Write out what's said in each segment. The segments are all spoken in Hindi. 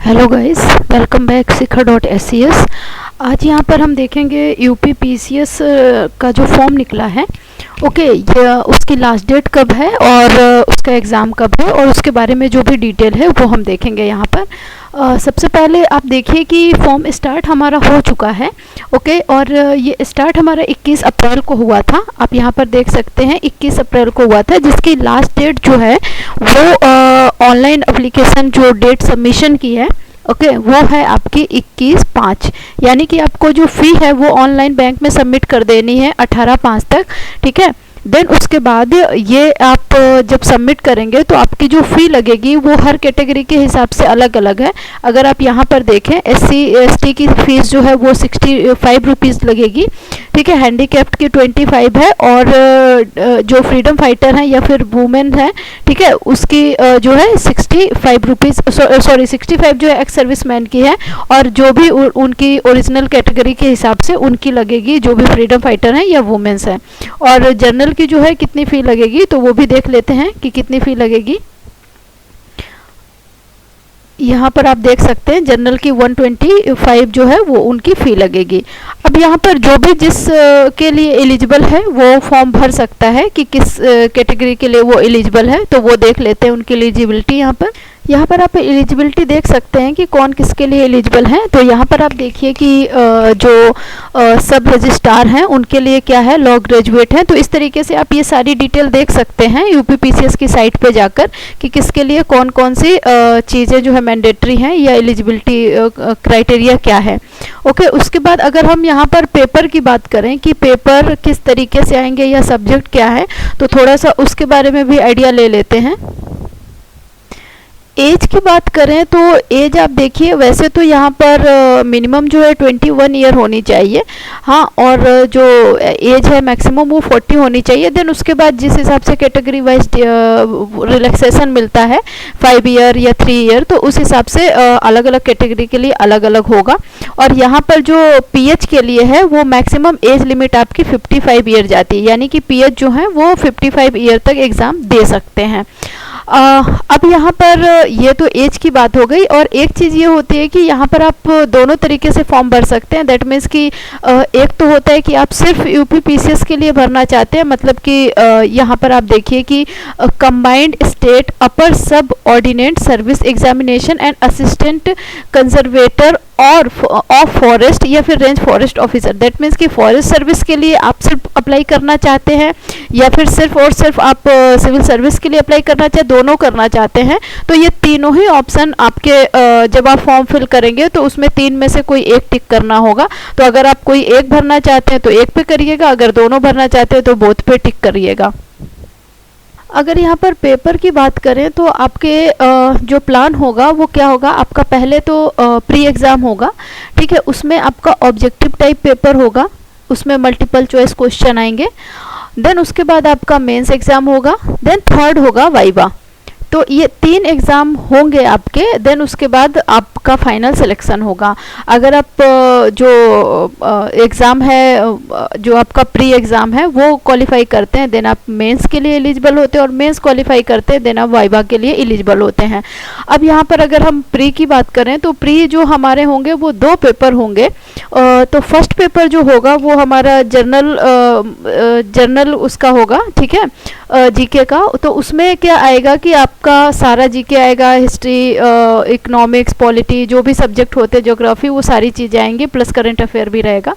हेलो गाइस, वेलकम बैक शिखर.SCS। आज यहाँ पर हम देखेंगे यूपी पीसीएस का जो फॉर्म निकला है। ओके, ये उसकी लास्ट डेट कब है और उसका एग्ज़ाम कब है और उसके बारे में जो भी डिटेल है वो हम देखेंगे यहाँ पर। सबसे पहले आप देखिए कि फॉर्म स्टार्ट हमारा हो चुका है। ओके, और ये स्टार्ट हमारा 21 अप्रैल को हुआ था। आप यहाँ पर देख सकते हैं 21 अप्रैल को हुआ था, जिसकी लास्ट डेट जो है वो ऑनलाइन एप्लीकेशन जो डेट सबमिशन की है, ओके, वो है आपकी 21/5। यानी कि आपको जो फ़ी है वो ऑनलाइन बैंक में सबमिट कर देनी है 18/5 तक। ठीक है, देन उसके बाद ये आप जब सबमिट करेंगे तो आपकी जो फ़ी लगेगी वो हर कैटेगरी के हिसाब से अलग अलग है। अगर आप यहाँ पर देखें SC/ST की फ़ीस जो है वो 65 रुपीज़ लगेगी। ठीक है, हैंडीकैप्ड की 25 है और जो फ्रीडम फाइटर हैं या फिर वुमेन है, ठीक है, उसकी जो है 65 रुपीज़, सॉरी 65 जो है एक्स सर्विसमैन की है, और जो भी उनकी ओरिजिनल कैटेगरी के हिसाब से उनकी लगेगी, जो भी फ्रीडम फाइटर हैं या वुमेन्स हैं। और जनरल की जो है कितनी फ़ी लगेगी तो वो भी देख लेते हैं कि कितनी फ़ी लगेगी। यहाँ पर आप देख सकते हैं जनरल की 125 जो है वो उनकी फ़ी लगेगी। अब यहाँ पर जो भी जिस के लिए एलिजिबल है वो फॉर्म भर सकता है कि किस कैटेगरी के लिए वो एलिजिबल है, तो वो देख लेते हैं उनकी एलिजिबिलिटी। यहाँ पर आप एलिजिबिलिटी देख सकते हैं कि कौन किसके लिए एलिजिबल है। तो यहाँ पर आप देखिए कि जो सब रजिस्ट्रार हैं उनके लिए क्या है, लॉ ग्रेजुएट हैं। तो इस तरीके से आप ये सारी डिटेल देख सकते हैं यूपी पीसीएस की साइट पे जाकर कि किसके लिए कौन कौन सी चीज़ें जो है मैंडेटरी हैं या एलिजिबिलिटी क्राइटेरिया क्या है। ओके, उसके बाद अगर हम यहाँ पर पेपर की बात करें कि पेपर किस तरीके से आएंगे या सब्जेक्ट क्या है, तो थोड़ा सा उसके बारे में भी आइडिया ले लेते हैं। एज की बात करें तो एज आप देखिए, वैसे तो यहाँ पर मिनिमम जो है 21 ईयर होनी चाहिए, हाँ, और जो एज है मैक्सिमम वो 40 होनी चाहिए। देन उसके बाद जिस हिसाब से कैटेगरी वाइज रिलैक्सेशन मिलता है 5 ईयर या 3 ईयर, तो उस हिसाब से अलग अलग कैटेगरी के लिए अलग अलग होगा। और यहाँ पर जो पीएच के लिए है वो मैक्सिमम एज लिमिट आपकी 55 ईयर जाती है, यानी कि पीएच जो है वो 55 ईयर तक एग्ज़ाम दे सकते हैं। अब यहाँ पर ये तो एज की बात हो गई, और एक चीज़ ये होती है कि यहाँ पर आप दोनों तरीके से फॉर्म भर सकते हैं। दैट मीन्स कि एक तो होता है कि आप सिर्फ यूपी पीसीएस के लिए भरना चाहते हैं, मतलब कि यहाँ पर आप देखिए कि कंबाइंड स्टेट अपर सब ordinate service examination and assistant conservator और ऑफ फॉरेस्ट या फिर range forest officer. That means कि फॉरेस्ट सर्विस के लिए आप सिर्फ अप्लाई करना चाहते हैं या फिर सिर्फ और सिर्फ आप सिविल सर्विस के लिए अप्लाई करना चाहते, दोनों करना चाहते हैं, तो ये तीनों ही ऑप्शन आपके जब आप फॉर्म फिल करेंगे तो उसमें 3 में से कोई एक टिक करना होगा। तो अगर आप कोई एक भरना चाहते हैं तो एक पे करिएगा, अगर दोनों भरना चाहते हैं तो बोथ पे टिक करिएगा। अगर यहाँ पर पेपर की बात करें तो आपके जो प्लान होगा वो क्या होगा, आपका पहले तो प्री एग्ज़ाम होगा। ठीक है, उसमें आपका ऑब्जेक्टिव टाइप पेपर होगा, उसमें मल्टीपल चॉइस क्वेश्चन आएंगे। देन उसके बाद आपका मेंस एग्ज़ाम होगा, देन थर्ड होगा वाइवा। तो ये 3 एग्ज़ाम होंगे आपके। देन उसके बाद आपका फाइनल सिलेक्शन होगा। अगर आप जो एग्ज़ाम है, जो आपका प्री एग्ज़ाम है वो क्वालिफाई करते हैं, देन आप मेंस के लिए एलिजिबल होते हैं, और मेंस क्वालिफाई करते हैं देन आप वाइवा के लिए एलिजिबल होते हैं। अब यहाँ पर अगर हम प्री की बात करें तो प्री जो हमारे होंगे वो 2 पेपर होंगे। तो फर्स्ट पेपर जो होगा वो हमारा जर्नल उसका होगा, ठीक है, जीके का। तो उसमें क्या आएगा कि आपका सारा जीके आएगा, हिस्ट्री, इकोनॉमिक्स, पॉलिटी, जो भी सब्जेक्ट होते हैं, ज्योग्राफी, वो सारी चीज़ें आएंगी, प्लस करंट अफेयर भी रहेगा।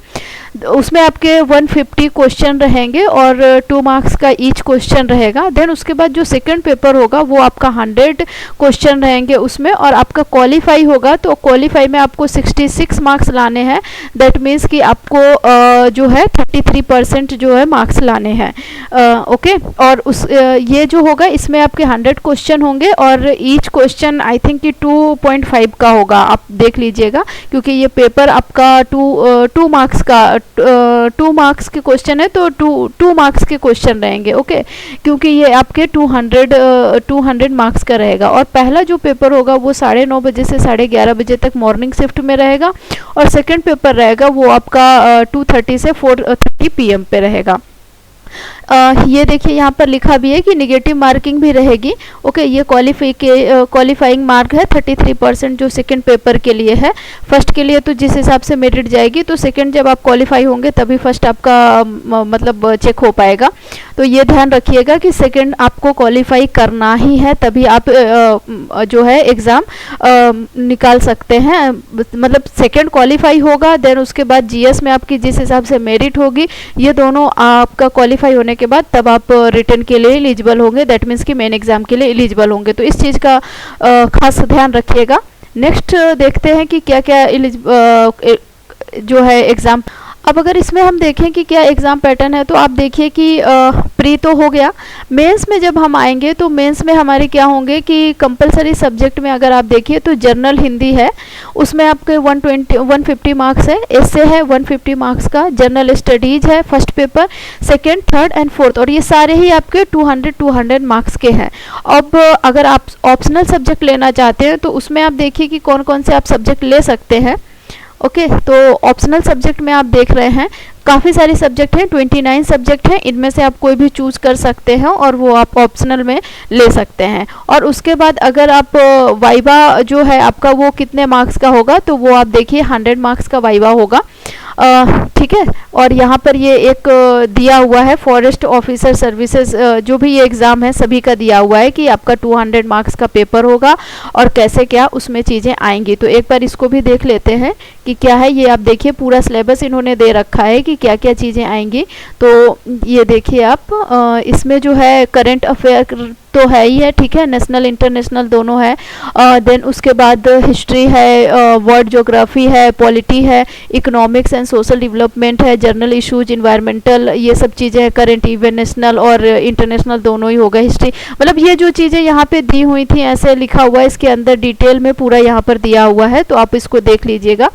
उसमें आपके 150 क्वेश्चन रहेंगे और 2 मार्क्स का ईच क्वेश्चन रहेगा। देन उसके बाद जो सेकंड पेपर होगा वो आपका 100 क्वेश्चन रहेंगे उसमें, और आपका क्वालिफाई होगा। तो क्वालिफाई में आपको 66 मार्क्स लाने हैं। दैट मीन्स कि आपको जो है 33% जो है मार्क्स लाने हैं। ओके, और ये जो होगा इसमें आपके 100 क्वेश्चन होंगे और ईच क्वेश्चन आई थिंक कि 2.5 का होगा, आप देख लीजिएगा, क्योंकि ये पेपर आपका 2 मार्क्स का 2 मार्क्स के क्वेश्चन है, तो 2 मार्क्स के क्वेश्चन रहेंगे। ओके, क्योंकि ये आपके 200 मार्क्स का रहेगा। और पहला जो पेपर होगा वो 9:30 बजे से 11:30 बजे तक मॉर्निंग शिफ्ट में रहेगा, और सेकंड पेपर रहेगा वो आपका 2:30 से 4:30 PM पे रहेगा। ये देखिए यहाँ पर लिखा भी है कि निगेटिव मार्किंग भी रहेगी। ओके, ये क्वालिफाइंग मार्क है 33% जो सेकंड पेपर के लिए है। फर्स्ट के लिए तो जिस हिसाब से मेरिट जाएगी, तो सेकंड जब आप क्वालिफाई होंगे तभी फर्स्ट आपका मतलब चेक हो पाएगा। तो ये ध्यान रखिएगा कि सेकंड आपको क्वालिफाई करना ही है, तभी आप जो है एग्ज़ाम निकाल सकते हैं। मतलब सेकंड क्वालिफाई होगा, देन उसके बाद जीएस में आपकी जिस हिसाब से मेरिट होगी, ये दोनों आपका क्वालिफाई होने के बाद तब आप रिटर्न के लिए एलिजिबल होंगे। दैट मीन्स कि मेन एग्जाम के लिए एलिजिबल होंगे। तो इस चीज़ का खास ध्यान रखिएगा। नेक्स्ट देखते हैं कि क्या क्या जो है एग्ज़ाम। अब अगर इसमें हम देखें कि क्या एग्ज़ाम पैटर्न है, तो आप देखिए कि प्री तो हो गया। मेंस में जब हम आएंगे तो मेंस में हमारे क्या होंगे कि कंपलसरी सब्जेक्ट में अगर आप देखिए तो जनरल हिंदी है, उसमें आपके 150 मार्क्स है। एसे है 150 मार्क्स का। जनरल स्टडीज है first paper, second, third and fourth, और ये सारे ही आपके 200 मार्क्स के हैं। अब अगर आप ऑप्शनल सब्जेक्ट लेना चाहते हैं तो उसमें आप देखिए कि कौन कौन से आप सब्जेक्ट ले सकते हैं। ओके, तो ऑप्शनल सब्जेक्ट में आप देख रहे हैं काफ़ी सारे सब्जेक्ट हैं, 29 सब्जेक्ट हैं। इनमें से आप कोई भी चूज कर सकते हैं और वो आप ऑप्शनल में ले सकते हैं। और उसके बाद अगर आप वाइवा जो है आपका वो कितने मार्क्स का होगा, तो वो आप देखिए 100 मार्क्स का वाइवा होगा। ठीक है, और यहाँ पर ये एक दिया हुआ है फॉरेस्ट ऑफिसर सर्विसेज, जो भी ये एग्ज़ाम है सभी का दिया हुआ है कि आपका 200 मार्क्स का पेपर होगा और कैसे क्या उसमें चीज़ें आएंगी। तो एक बार इसको भी देख लेते हैं कि क्या है। ये आप देखिए पूरा सिलेबस इन्होंने दे रखा है कि क्या क्या चीज़ें आएंगी। तो ये देखिए आप, इसमें जो है करंट अफेयर तो है ही है, ठीक है, नेशनल इंटरनेशनल दोनों है। देन उसके बाद हिस्ट्री है, वर्ल्ड ज्योग्राफी है, पॉलिटी है, इकोनॉमिक्स एंड सोशल डेवलपमेंट है, जर्नल इश्यूज, इन्वायरमेंटल, ये सब चीज़ें हैं। करंट इवेंट नेशनल और इंटरनेशनल दोनों ही होगा। हिस्ट्री मतलब ये जो चीज़ें यहाँ पे दी हुई थी ऐसे लिखा हुआ है, इसके अंदर डिटेल में पूरा यहाँ पर दिया हुआ है, तो आप इसको देख लीजिएगा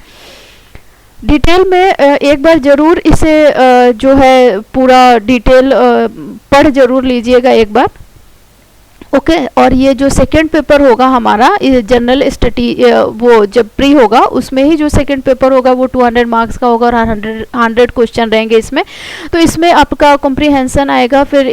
डिटेल में। एक बार ज़रूर इसे जो है पूरा डिटेल पढ़ ज़रूर लीजिएगा एक बार। ओके, और ये जो सेकंड पेपर होगा हमारा जनरल स्टडी, वो जब प्री होगा उसमें ही जो सेकंड पेपर होगा वो 200 मार्क्स का होगा और 100 क्वेश्चन रहेंगे इसमें। तो इसमें आपका कॉम्प्रिहेंशन आएगा, फिर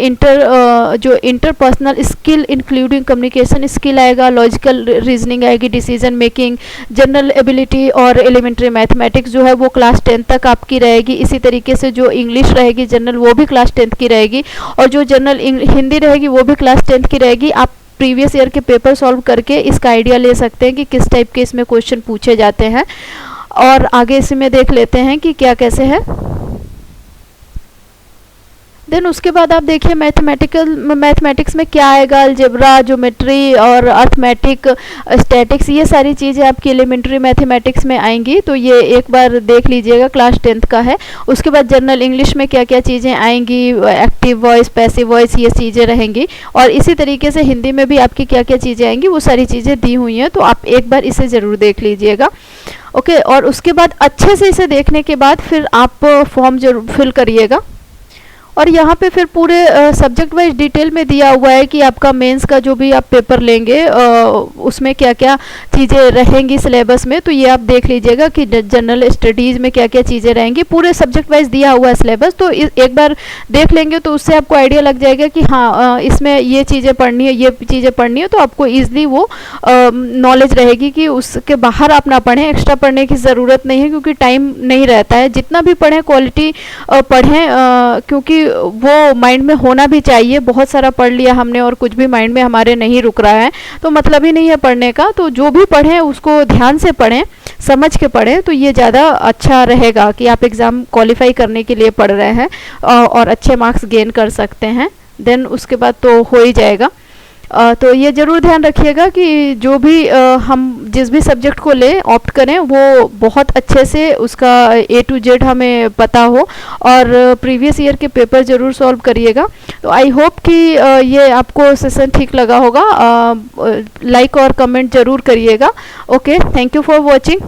जो interpersonal skill including communication skill आएगा, लॉजिकल रीजनिंग आएगी, डिसीजन मेकिंग, जनरल एबिलिटी और एलिमेंट्री मैथमेटिक्स जो है वो क्लास 10 तक आपकी रहेगी। इसी तरीके से जो इंग्लिश रहेगी जनरल वो भी क्लास 10 की रहेगी, और जो जनरल हिंदी रहेगी वो भी क्लास 10 की रहेगी। आप प्रीवियस ईयर के पेपर सॉल्व करके इसका आइडिया ले सकते हैं कि किस टाइप के इसमें क्वेश्चन पूछे जाते हैं। और आगे इसमें देख लेते हैं कि क्या कैसे है। देन उसके बाद आप देखिए मैथमेटिक्स में क्या आएगा, अलजेब्रा, ज्योमेट्री और अर्थमेटिक, स्टैटिक्स, ये सारी चीज़ें आपकी एलिमेंट्री मैथमेटिक्स में आएंगी। तो ये एक बार देख लीजिएगा, क्लास 10 का है। उसके बाद जनरल इंग्लिश में क्या क्या चीज़ें आएंगी, एक्टिव वॉइस, पैसिव वॉइस, ये चीज़ें रहेंगी। और इसी तरीके से हिंदी में भी आपकी क्या क्या चीज़ें आएंगी वो सारी चीज़ें दी हुई हैं, तो आप एक बार इसे ज़रूर देख लीजिएगा। ओके, और उसके बाद अच्छे से इसे देखने के बाद फिर आप फॉर्म जरूर फिल करिएगा। और यहाँ पे फिर पूरे सब्जेक्ट वाइज डिटेल में दिया हुआ है कि आपका मेंस का जो भी आप पेपर लेंगे उसमें क्या क्या चीज़ें रहेंगी सिलेबस में। तो ये आप देख लीजिएगा कि जनरल स्टडीज़ में क्या क्या चीज़ें रहेंगी, पूरे सब्जेक्ट वाइज दिया हुआ है सिलेबस। तो एक बार देख लेंगे तो उससे आपको आइडिया लग जाएगा कि हाँ इसमें ये चीज़ें पढ़नी है, ये चीज़ें पढ़नी है, तो आपको ईजिली वो नॉलेज रहेगी कि उसके बाहर आप ना पढ़ें। एक्स्ट्रा पढ़ने की ज़रूरत नहीं है क्योंकि टाइम नहीं रहता है। जितना भी पढ़ें क्वालिटी पढ़ें, क्योंकि वो माइंड में होना भी चाहिए। बहुत सारा पढ़ लिया हमने और कुछ भी माइंड में हमारे नहीं रुक रहा है तो मतलब ही नहीं है पढ़ने का। तो जो भी पढ़ें उसको ध्यान से पढ़ें, समझ के पढ़ें, तो ये ज़्यादा अच्छा रहेगा कि आप एग्ज़ाम क्वालिफाई करने के लिए पढ़ रहे हैं और अच्छे मार्क्स गेन कर सकते हैं। देन उसके बाद तो हो ही जाएगा। तो ये ज़रूर ध्यान रखिएगा कि जो भी हम जिस भी सब्जेक्ट को लें ऑप्ट करें वो बहुत अच्छे से उसका A to Z हमें पता हो, और प्रीवियस ईयर के पेपर ज़रूर सॉल्व करिएगा। तो आई होप कि ये आपको सेशन ठीक लगा होगा। लाइक और कमेंट ज़रूर करिएगा। Okay, thank you for watching.